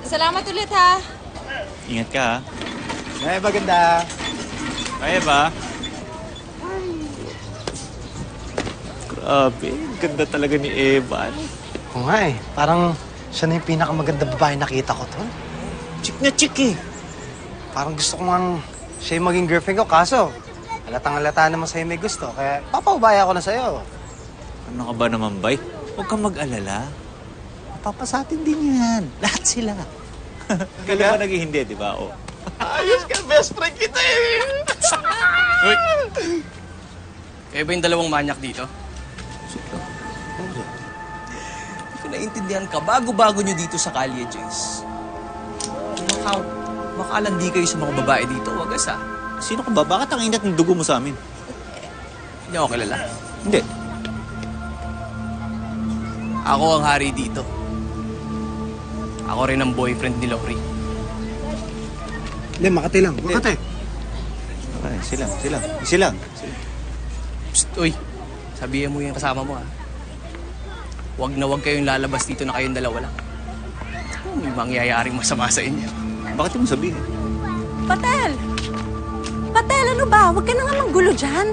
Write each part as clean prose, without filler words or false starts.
Salamat ulit, ha? Ingat ka, ha? Ay, maganda. Kaya ba? Grabe, ganda talaga ni Evan. Oo nga eh. Parang siya na yung pinakamaganda babae nakita ko, Tol. Chick na chick eh. Parang gusto ko ngang siya yung maging girlfriend ko. Kaso, halatang-halata naman sa'yo may gusto. Kaya papaubaya ko na sa'yo. Ano ka ba naman, Bay? Huwag kang mag-alala. Papasatin din yan. Lahat sila. Kailan ba naging hindi, di ba? Oh. Ayos ka, best friend kita eh. Uy! Kayo ba yung dalawang manyak dito? Hindi ko naiintindihan ka. Bago-bago nyo dito sa Kalye, Jace. Makalandi kayo sa mga babae dito. Wagas, ha? Sino ka ba? Bakit ang inat ng dugo mo sa amin? Hindi ako kilala. Hindi. Ako ang hari dito. Ako rin ang boyfriend ni Lori. Hindi, Makati lang. Makati. Okay, silang. Psst, uy. Sabihin mo yung kasama mo, ha? Huwag na huwag kayong lalabas dito na kayong dalawa lang. May mangyayaring masama sa inyo. Bakit mo sabihin? Patel! Patel, ano ba? Huwag ka na nga manggulo dyan.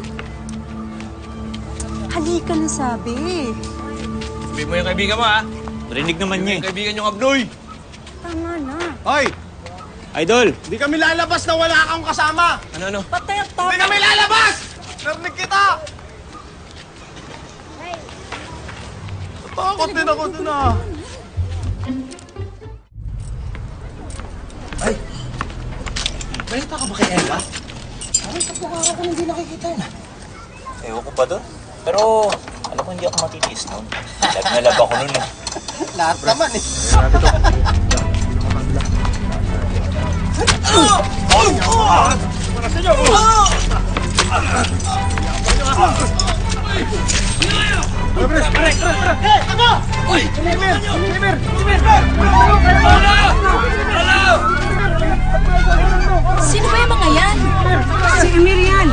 Halika na sabi. Sabihin mo yung kaibigan mo, ha? Narinig naman niya eh. Kaibigan yung abnoy! Tama na. Hoy! Idol! Di kami lalabas na wala kang kasama! Ano? Patel, tama. Di kami lalabas! Narinig kita! Takot din ako dun ah. Ay! Balita ka ba kay Eva? Ay, kapukara ko nang hindi nakikita yun ah. Ewan ko pa doon. Pero alam ko hindi ako matitiis noon. Lab na lab ako noon eh. Lahat naman eh. Sino ba yung mga yan? Si Emir yan.